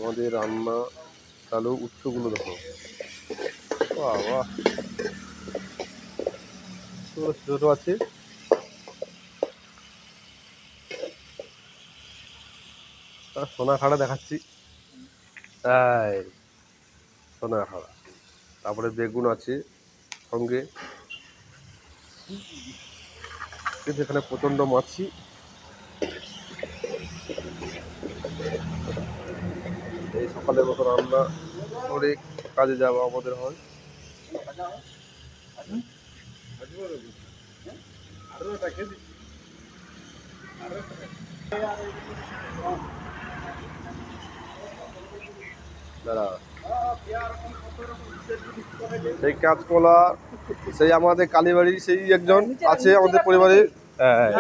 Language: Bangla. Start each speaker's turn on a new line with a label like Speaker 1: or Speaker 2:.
Speaker 1: আমাদের রান্না চালু উৎসগুলো দেখো, বাহ বাহ, ছোট ছোট আছে। সোনা খাড়া দেখাচ্ছি, তাই সোনা খাড়া। তারপরে বেগুন আছে সঙ্গে, কিন্তু এখানে প্রচন্ড মাছি। এই সকালের মতো রান্না করে কাজে যাওয়া আমাদের হয়। দাঁড়া, সেই কাঁচকলা, সেই আমাদের কালীবাড়ির সেই একজন আছে আমাদের পরিবারের। হ্যাঁ